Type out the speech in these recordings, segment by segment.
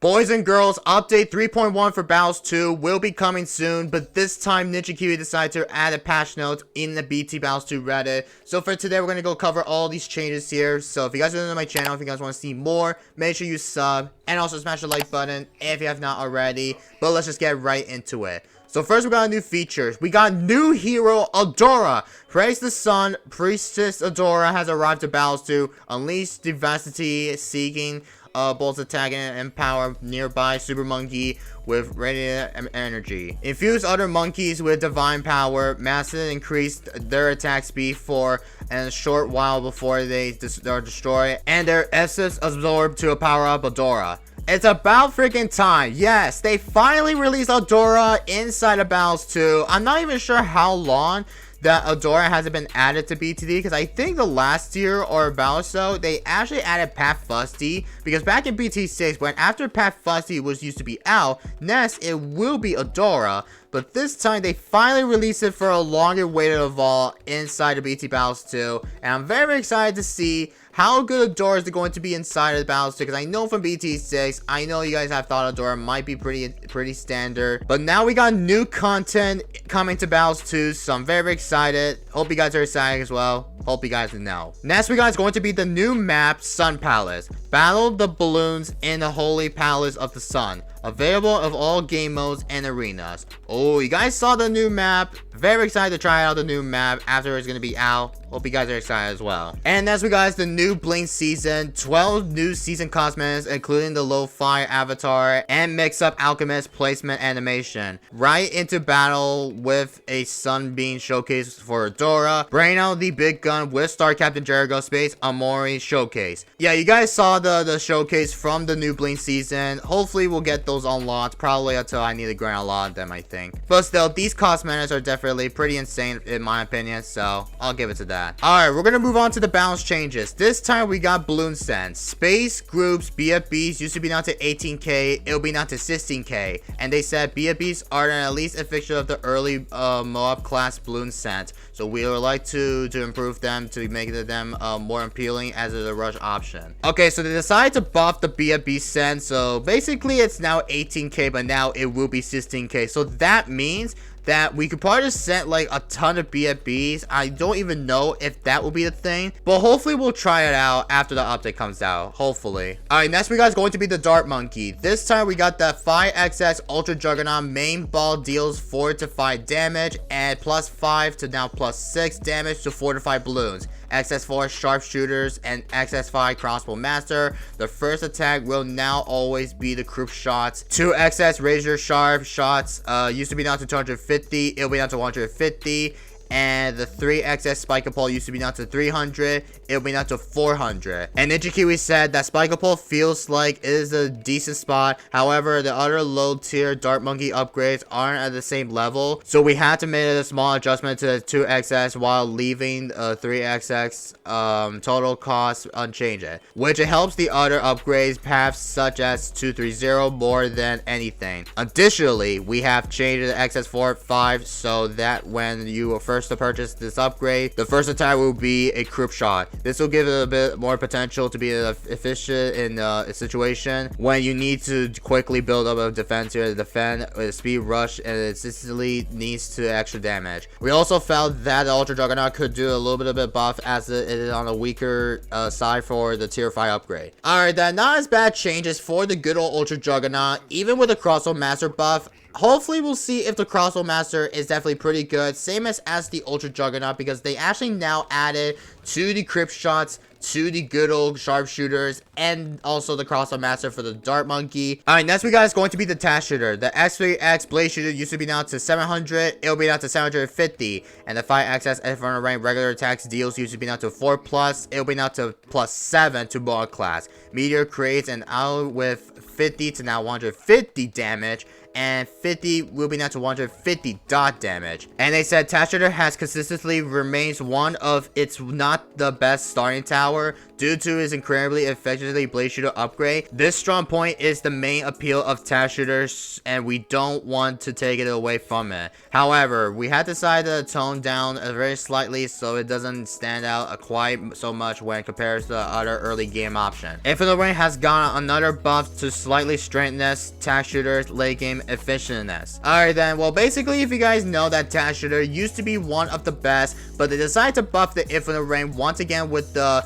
Boys and girls, update 3.1 for Battles 2 will be coming soon, but this time Ninja Kiwi decided to add a patch note in the BT Battles 2 Reddit. So for today, we're going to go cover all these changes here. So if you guys are new to my channel, if you guys want to see more, make sure you sub, and also smash the like button if you have not already. But let's just get right into it. So first, we got new features. We got new Hero Adora. Praise the Sun, Priestess Adora has arrived to Battles 2. Unleash Diversity, seeking bolts attacking and empower nearby super monkey with radiant energy. Infuse other monkeys with divine power. Massive increased their attack speed for a short while before they are destroyed, and their essence absorbed to a power up Adora. It's about freaking time. Yes, they finally released Adora inside of Battles 2. I'm not even sure how long that Adora hasn't been added to BTD, because I think the last year or Battle so they actually added Pat Fusty, because back in BT6 when after Pat Fusty was used to be out, next it will be Adora, but this time they finally released it for a longer waited evolve inside of BT Battles 2, and I'm very excited to see how good Adora is going to be inside of the Battles 2, because I know from BT6, I know you guys have thought Adora might be pretty standard, but now we got new content coming to Battles 2, so I'm very excited. Hope you guys are excited as well. Hope you guys know. Next we got is going to be the new map, Sun Palace. Battle the Bloons in the Holy Palace of the Sun. Available of all game modes and arenas. Oh, you guys saw the new map. Very excited to try out the new map after it's going to be out. Hope you guys are excited as well. And next we got the new Bloons season. 12 new season cosmetics, including the lo-fi avatar and mix-up alchemist placement animation. Right into battle with a sunbeam showcase for Adora. Bring out the big gun with Star Captain Jericho Space Amori showcase. Yeah, you guys saw the showcase from the new Bloons season. Hopefully we'll get those unlocked, probably until I need to grind a lot of them, I think. But still, these cosmetics are definitely pretty insane in my opinion, so I'll give it to that. Alright, we're gonna move on to the balance changes. This time we got Bloons Sense. Space groups BFBs used to be down to 18k, it'll be down to 16k. And they said BFBs are at least a fixture of the early Moab class Bloons Sense. So we would like to improve them to make them more appealing as a rush option. Okay, so they decided to buff the BFB Sense, so basically it's now 18k, but now it will be 16k. So that means that we could probably just send like a ton of BFBs. I don't even know if that will be the thing, but hopefully we'll try it out after the update comes out, hopefully. Alright, next we got is going to be the Dart Monkey. This time we got the 5XX Ultra Juggernaut main ball, deals 4 to 5 damage and plus 5 to now plus 6 damage to fortify balloons. XS4 sharpshooters and XS5 crossbow master. The first attack will now always be the group shots. 2 XS razor sharp shots used to be down to 250, it'll be down to 150. And the 3XS Spikeapole used to be down to 300, it'll be down to 400. And Ninja Kiwi said that Spikeapole feels like it is a decent spot. However, the other low tier Dart Monkey upgrades aren't at the same level, so we had to make a small adjustment to the 2XS while leaving 3XX total cost unchanged, which it helps the other upgrades paths such as 230 more than anything. Additionally, we have changed the XS4 5 so that when you are first to purchase this upgrade, the first attack will be a group shot. This will give it a bit more potential to be efficient in a situation when you need to quickly build up a defense here to defend with a speed rush, and it consistently needs to extra damage. We also felt that the Ultra Juggernaut could do a little bit of a buff as it is on a weaker side for the tier 5 upgrade. Alright, that not as bad changes for the good old Ultra Juggernaut, even with the Crossbow Master buff. Hopefully we'll see if the Crossbow Master is definitely pretty good, same as the Ultra Juggernaut, because they actually now added to the crypt shots, to the good old sharpshooters, and also the Crossbow Master for the Dart Monkey. Alright, next we got is going to be the Task Shooter. The X3X Blade Shooter used to be down to 700, it'll be down to 750. And the 5XS F1 rank regular attacks deals used to be down to 4+, it'll be down to plus 7 to Ball class. Meteor creates an out with 50 to now 150 damage, and 50 will be down to 150 dot damage. And they said Task Shooter has consistently remains one of its not the best starting tower Due to his incredibly effectively blade shooter upgrade, this strong point is the main appeal of tag shooters, and we don't want to take it away from it. However, we had decided to tone down very slightly so it doesn't stand out quite so much when compared to the other early game option. Infinite Rain has gotten another buff to slightly strengthness, tag shooter's late game efficientness. Alright then, well basically if you guys know that tag shooter used to be one of the best, but they decided to buff the Infinite Rain once again with the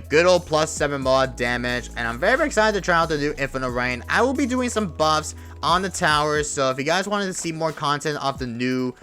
good old +7 mod damage, and I'm very excited to try out the new Infinite Rain. I will be doing some buffs on the towers, so if you guys wanted to see more content of the new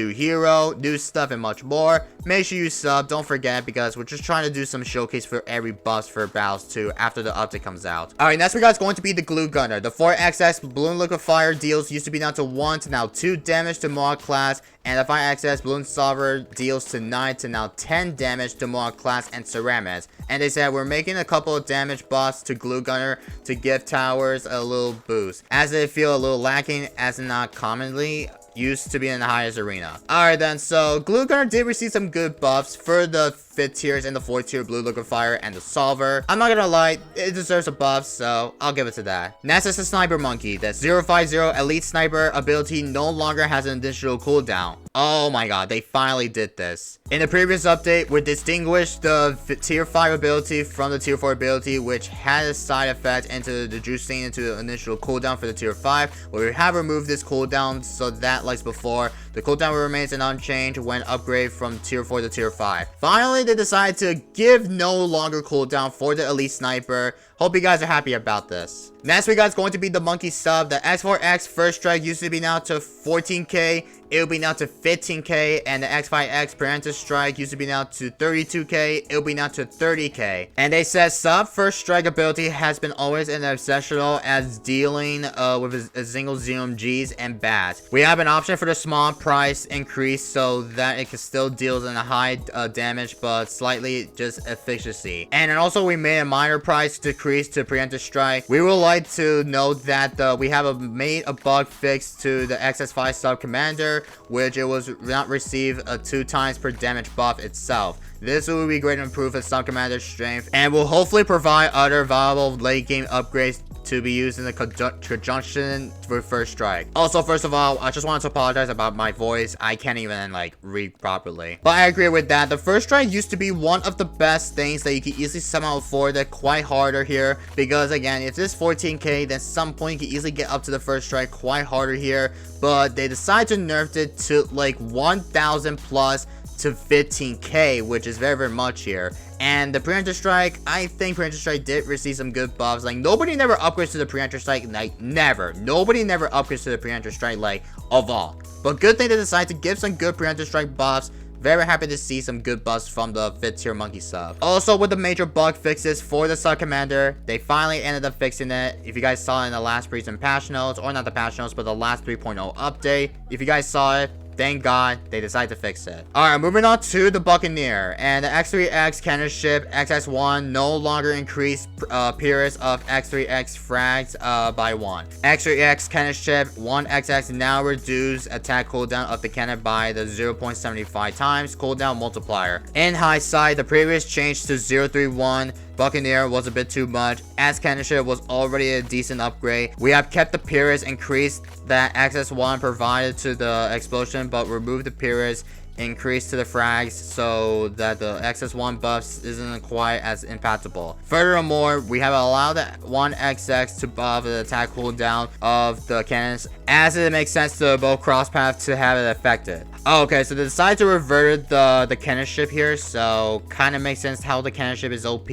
hero, new stuff, and much more, make sure you sub. Don't forget, because we're just trying to do some showcase for every buff for Battles 2 after the update comes out. Alright, next we got is going to be the Glue Gunner. The 4XX balloon liquefier deals used to be down to 1 to now 2 damage to Mohawk class, and the 5XX balloon solver deals to 9 to now 10 damage to Mohawk class and ceramics. And they said we're making a couple of damage buffs to Glue Gunner to give towers a little boost, as they feel a little lacking as not commonly used to be in the highest arena. Alright then, so Glue Gunner did receive some good buffs for the 5th tiers and the 4th tier blue liquefier and the solver. I'm not gonna lie, it deserves a buff, so I'll give it to that. Next is the Sniper Monkey. The 050 Elite Sniper ability no longer has an additional cooldown. Oh my god, they finally did this. In the previous update, we distinguished the tier 5 ability from the tier 4 ability, which had a side effect into the juicing into the initial cooldown for the tier 5. But we have removed this cooldown so that, like before, the cooldown remains unchanged when upgraded from tier 4 to tier 5. Finally, they decided to give no longer cooldown for the Elite Sniper. Hope you guys are happy about this. Next we got is going to be the Monkey Sub. The X4X First Strike used to be now to 14k. It'll be now to 15k, and the X5X Preemptive Strike used to be now to 32k. It'll be now to 30k. And they said Sub First Strike ability has been always an exceptional as dealing with a single ZMGs and bats. We have an option for the small price increase so that it can still deal in a high damage but slightly just efficiency. And then also we made a minor price decrease to Preemptive Strike. We would like to note that we have made a bug fix to the XS5 Sub Commander, which it was not receive a 2 times per damage buff itself. This will be great to improve its Sub Commander's strength and will hopefully provide other valuable late game upgrades to be used in the conjunction with First Strike. Also, first of all, I just wanted to apologize about my voice. I can't even like read properly. But I agree with that. The First Strike used to be one of the best things that you can easily somehow afford it quite harder here. Because again, if this 14k, then some point you can easily get up to the First Strike quite harder here. But they decided to nerf it to like 1000 plus to 15k, which is very much here. And the Preemptive Strike, I think Preemptive Strike did receive some good buffs. Like, nobody never upgrades to the Preemptive Strike, like, never. Nobody never upgrades to the Preemptive Strike, like, of all. But good thing they decided to give some good Preemptive Strike buffs. Very happy to see some good buffs from the 5th tier Monkey Sub. Also, with the major bug fixes for the Sub Commander, they finally ended up fixing it. If you guys saw it in the last recent patch notes, or not the patch notes, but the last 3.0 update, if you guys saw it, thank God they decided to fix it. Alright, moving on to the Buccaneer. And the X3X cannon ship XX1 no longer increased periods of X3X frags by 1. X3X cannon ship 1XX now reduce attack cooldown of the cannon by the 0.75 times cooldown multiplier. In hindsight, the previous change to 031 Buccaneer was a bit too much, as cannon ship was already a decent upgrade. We have kept the periods increased that XS1 provided to the explosion, but removed the periods increased to the frags so that the XS1 buffs isn't quite as impactful. Furthermore, we have allowed the 1XX to buff the attack cooldown of the cannons, as it makes sense to both cross paths to have it affected. Okay, so they decided to revert the cannon ship here, so kind of makes sense how the cannon ship is OP,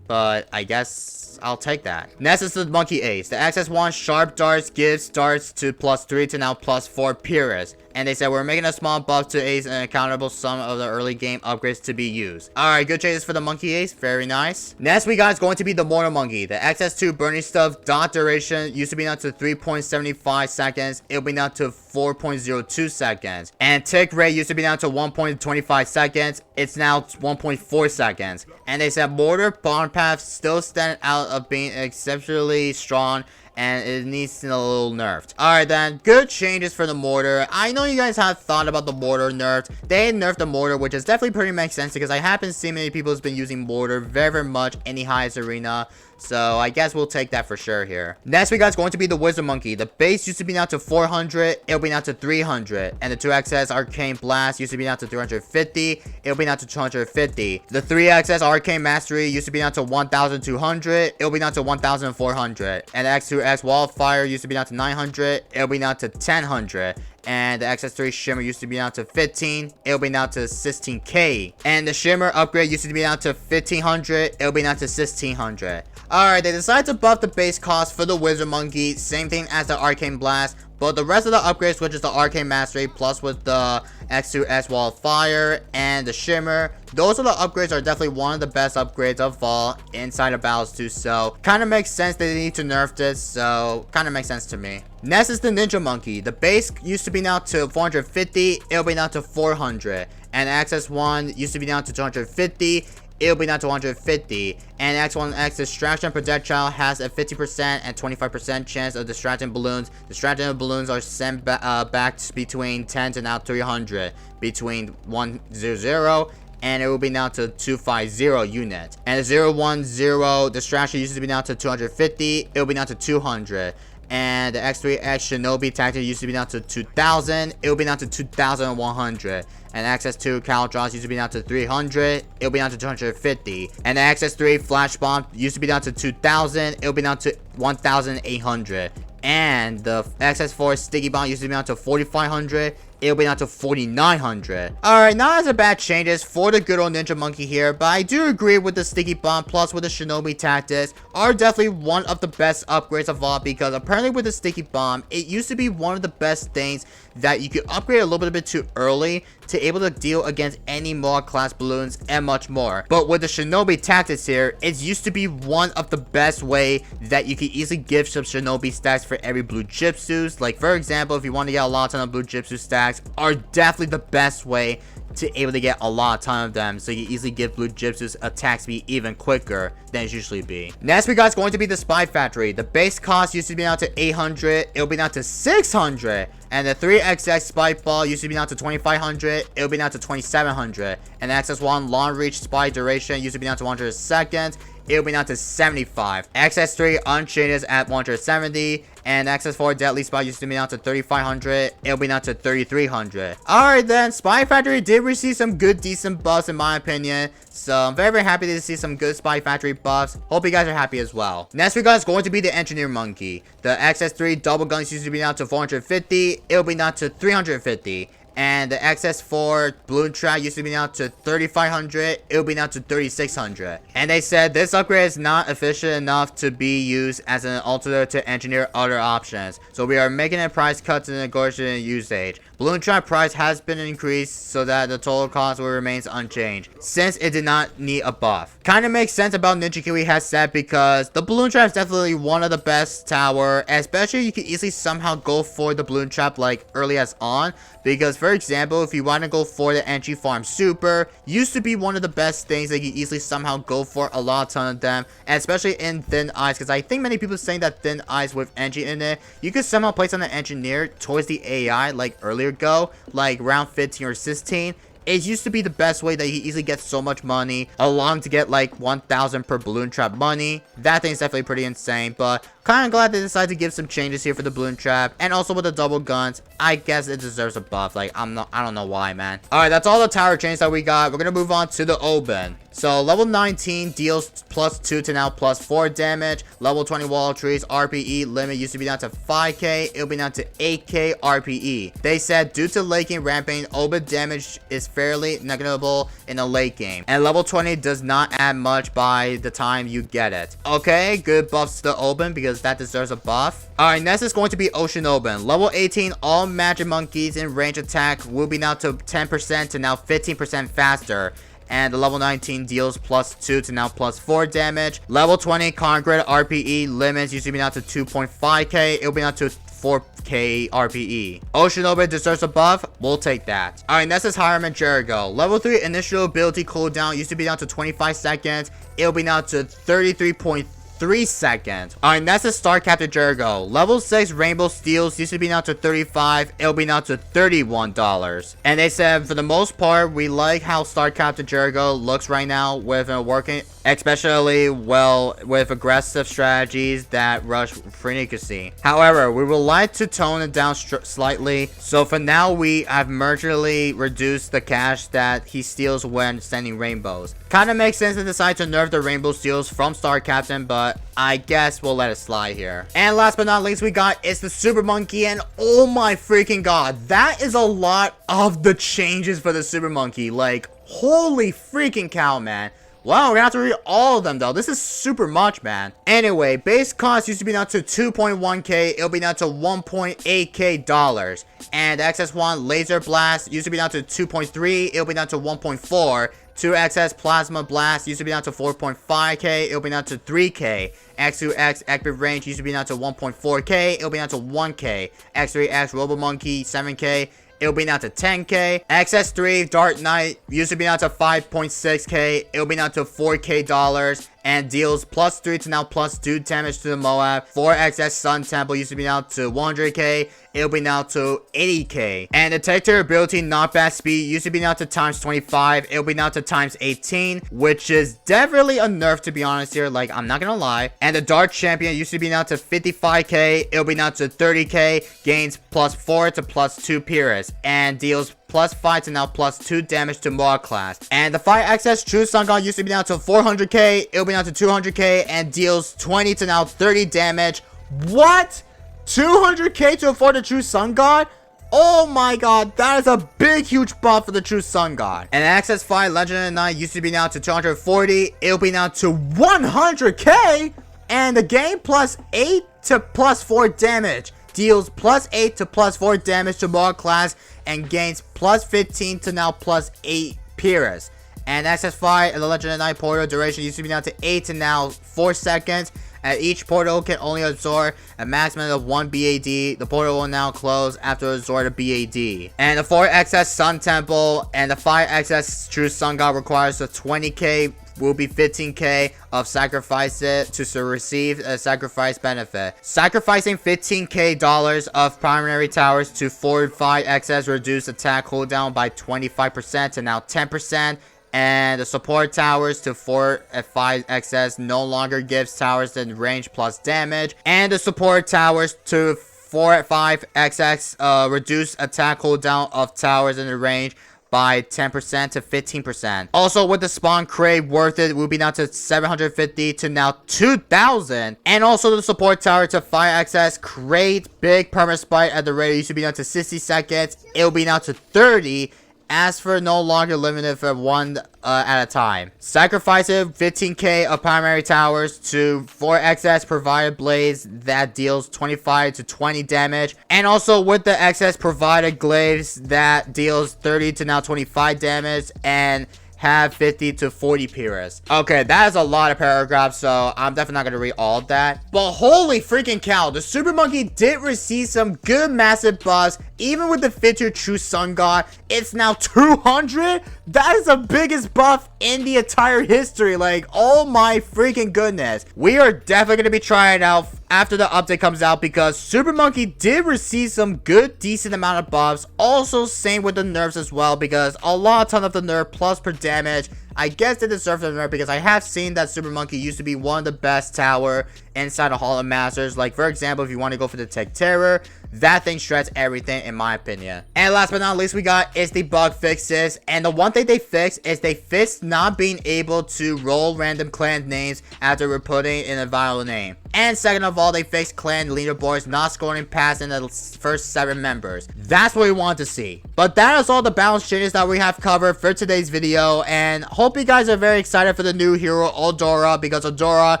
but I guess I'll take that. Next is the Monkey Ace. The XS1 Sharp Darts gives darts to +3 to now +4 periods. And they said we're making a small buff to Ace and accountable some of the early game upgrades to be used. Alright, good changes for the Monkey Ace. Very nice. Next we got is going to be the Mortar Monkey. The XS2 Burning Stuff dot duration used to be now to 3.75 seconds. It'll be now to 4.02 seconds. And tick rate used to be down to 1.25 seconds. It's now 1.4 seconds. And they said Mortar Bond Path still stand out of being exceptionally strong, and it needs a little nerfed. Alright then, good changes for the Mortar. I know you guys have thought about the Mortar nerfed. They nerfed the Mortar, which is definitely pretty makes sense because I haven't seen many people who's been using Mortar very much in the highest arena. So I guess we'll take that for sure here. Next we got is going to be the Wizard Monkey. The base used to be now to 400. It'll be now to 300. And the 2XS Arcane Blast used to be now to 350. It'll be now to 250. The 3XS Arcane Mastery used to be now to 1200. It'll be now to 1400. And the X2X Wildfire used to be now to 900. It'll be now to 1000. And the XS3 Shimmer used to be down to 15. It'll be down to 16k. And the Shimmer upgrade used to be down to 1500. It'll be down to 1600. Alright, they decided to buff the base cost for the Wizard Monkey. Same thing as the Arcane Blast. But the rest of the upgrades, which is the Arcane Mastery, plus with the X2S Wildfire and the Shimmer, those are the upgrades are definitely one of the best upgrades of all inside of Battles 2. So, kind of makes sense that they need to nerf this. So, kind of makes sense to me. Next is the Ninja Monkey. The base used to be now to 450. It'll be now to 400. And Access 1 used to be down to 250. It'll be down to 150. And X1X Distraction Projectile has a 50% and 25% chance of distracting balloons. Distracting balloons are sent back between 10 to now 300. Between 100 and it will be now to 250 unit. And the 010 Distraction used to be down to 250. It'll be down to 200. And the X3X Shinobi Tactic used to be down to 2000. It'll be down to 2100. And Access 2 Caltross used to be down to 300. It'll be down to 250. And the Access 3 Flash Bomb used to be down to 2000. It'll be down to 1800. And the Access 4 Sticky Bomb used to be down to 4500. It'll be down to 4900. Alright, not as a bad changes for the good old Ninja Monkey here, but I do agree with the Sticky Bomb plus with the Shinobi Tactics are definitely one of the best upgrades of all, because apparently with the Sticky Bomb, it used to be one of the best things that you could upgrade a little bit too early to able to deal against any more class balloons and much more. But with the Shinobi Tactics here, it used to be one of the best way that you could easily give some Shinobi stacks for every blue Gypsies. Like for example, if you want to get a lot of blue Gypsy stacks, are definitely the best way to able to get a lot of time of them, so you easily give blue Gypsies attack speed even quicker than it usually be. Next we got is going to be the Spy Factory. The base cost used to be down to 800. It'll be down to 600. And the 3XX Spike Ball used to be down to 2500. It'll be down to 2700. And the XS1 Long Reach Spy Duration used to be down to 100 seconds. It'll be down to 75. XS3 Unchanges at 170. And XS4 Deadly Spy used to be down to 3500. It'll be down to 3300. Alright then, Spy Factory did receive some good decent buffs in my opinion. So I'm very happy to see some good Spy Factory buffs. Hope you guys are happy as well. Next we got is going to be the Engineer Monkey. The XS3 Double Guns used to be down to 450. It'll be down to 350. And the XS4 Bloon Trap used to be down to 3500. It'll be down to 3600. And they said this upgrade is not efficient enough to be used as an alternative to engineer other options. So we are making a price cut to negotiate usage. Bloon Trap price has been increased so that the total cost will remain unchanged, since it did not need a buff. Kind of makes sense about Ninja Kiwi has said, because the Bloon Trap is definitely one of the best tower, especially you can easily somehow go for the Bloon Trap like early as on, because for example, if you want to go for the Entry Farm Super, used to be one of the best things that you easily somehow go for a lot ton of them, and especially in Thin Ice, because I think many people saying that Thin Ice with Entry in it, you could somehow place on the engineer towards the AI like earlier go, like round 15 or 16. It used to be the best way that you easily get so much money, along to get like 1000 per Bloon Trap money. That thing's definitely pretty insane, but kind of glad they decided to give some changes here for the Bloon Trap. And also with the double guns, I guess it deserves a buff. Like, I don't know why, man. Alright, that's all the tower changes that we got. We're gonna move on to the Oben. So level 19 deals +2 to now +4 damage. Level 20 Wall of Trees RPE limit used to be down to 5k. It'll be down to 8k RPE. They said due to late game ramping, Oben damage is fairly negligible in the late game. And level 20 does not add much by the time you get it. Okay, good buffs to the Oben, because that deserves a buff. Alright, next is going to be Ocean Oben. Level 18, all magic monkeys in range attack will be now to 10% to now 15% faster. And the level 19 deals +2 to now +4 damage. Level 20 Concrete RPE limits used to be down to 2.5k. It'll be down to 4k RPE. Ocean Oben deserves a buff. We'll take that. Alright, next is Hireman Jericho. Level 3 initial ability cooldown used to be down to 25 seconds. It'll be down to 33.3 3 seconds. Alright, that's the Star Captain Jericho. Level 6 Rainbow Steels used to be now to $35. It'll be now to $31. And they said for the most part, we like how Star Captain Jericho looks right now with working, especially well with aggressive strategies that rush frequency. However, we would like to tone it down slightly. So for now, we have marginally reduced the cash that he steals when sending rainbows. Kind of makes sense to decide to nerf the rainbow steals from Star Captain, but I guess we'll let it slide here. And last but not least, we got is the Super Monkey, and oh my freaking god, that is a lot of the changes for the Super Monkey. Like, holy freaking cow, man. Wow, we're gonna have to read all of them though. This is super much, man. Anyway, base cost used to be down to 2.1k. It'll be down to 1.8k dollars. And the XS1 Laser Blast used to be down to 2.3. It'll be down to 1.4. 2XS Plasma Blast used to be down to 4.5k. It'll be down to 3k. X2X Active Range used to be down to 1.4k. It'll be down to 1k. X3X Robo Monkey 7k. It'll be down to 10k. XS3 Dark Knight used to be down to 5.6k. It'll be down to 4k dollars. And deals +3 to now +2 damage to the Moab. 4XS Sun Temple used to be down to 100k. It'll be now to 80k. And Detector Ability Knockback Speed used to be down to ×25. It'll be down to ×18, which is definitely a nerf, to be honest here. Like, I'm not gonna lie. And the Dark Champion used to be down to 55k. It'll be down to 30k. Gains +4 to +2 Pyrrhus. And deals +5 to now +2 damage to Moab class. And the 5XS True Sun God used to be down to 400k. It'll be down to 200k and deals 20 to now 30 damage. What? 200k to afford the True Sun God? Oh my god, that is a big huge buff for the True Sun God. And Access 5 Legend of the Night used to be down to 240. It'll be down to 100k. And the game +8 to +4 damage. Deals +8 to +4 damage to Moab class and gains +15 to now +8 Pyrrhus. And Access 5 and the Legend of the Night portal duration used to be down to 8 to now 4 seconds. And each portal can only absorb a maximum of 1 BAD. The portal will now close after absorbing a BAD. And the 4XS Sun Temple and the 5XS True Sun God requires a 20k. Will be 15k of sacrifice it to receive a sacrifice benefit. Sacrificing 15k dollars of primary towers to 4-5XS reduce attack cooldown by 25% to now 10%. And the support towers to 4-5XS no longer gives towers in range plus damage. And the support towers to 4-5XX reduce attack cooldown of towers in the range by 10% to 15%. Also, with the spawn crate worth it will be down to 750 to now 2,000. And also the support tower to 5XS crate big permanent spike at the rate used to be down to 60 seconds. It will be now to 30. As for no longer limited for one at a time. Sacrificing 15k of primary towers to 4XS provided blades that deals 25 to 20 damage. And also with the XS provided glaives that deals 30 to now 25 damage and have 50 to 40 Pyrrhus. Okay, that is a lot of paragraphs, so I'm definitely not going to read all of that. But holy freaking cow, the Super Monkey did receive some good massive buffs. Even with the Fitter True Sun God, it's now 200. That is the biggest buff in the entire history. Like, oh my freaking goodness. We are definitely going to be trying it out after the update comes out because Super Monkey did receive some good, decent amount of buffs. Also, same with the nerfs as well because a ton of the nerf plus per damage. I guess they deserve the nerf because I have seen that Super Monkey used to be one of the best tower inside of Hall of Masters. Like, for example, if you want to go for the Tech Terror, that thing shreds everything in my opinion. And last but not least, we got is the bug fixes. And the one thing they fixed is they fixed not being able to roll random clan names after we're putting in a viral name. And second of all, they fixed clan leaderboards not scoring past in the first 7 members. That's what we want to see. But that is all the balance changes that we have covered for today's video. And hope you guys are very excited for the new Hero Adora because Adora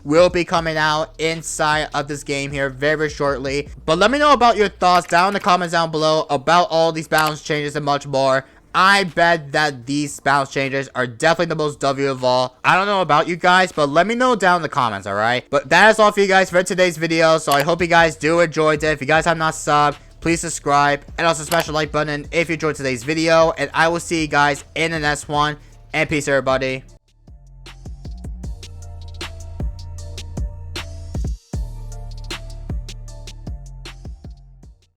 will be coming out inside of this game here very shortly. But let me know about your thoughts down in the comments down below about all these balance changes and much more. I bet that these balance changes are definitely the most W of all. I don't know about you guys, but let me know down in the comments, alright? But that is all for you guys for today's video, so I hope you guys do enjoy it. If you guys have not subbed, please subscribe, and also smash the like button if you enjoyed today's video, and I will see you guys in the next one, and peace everybody.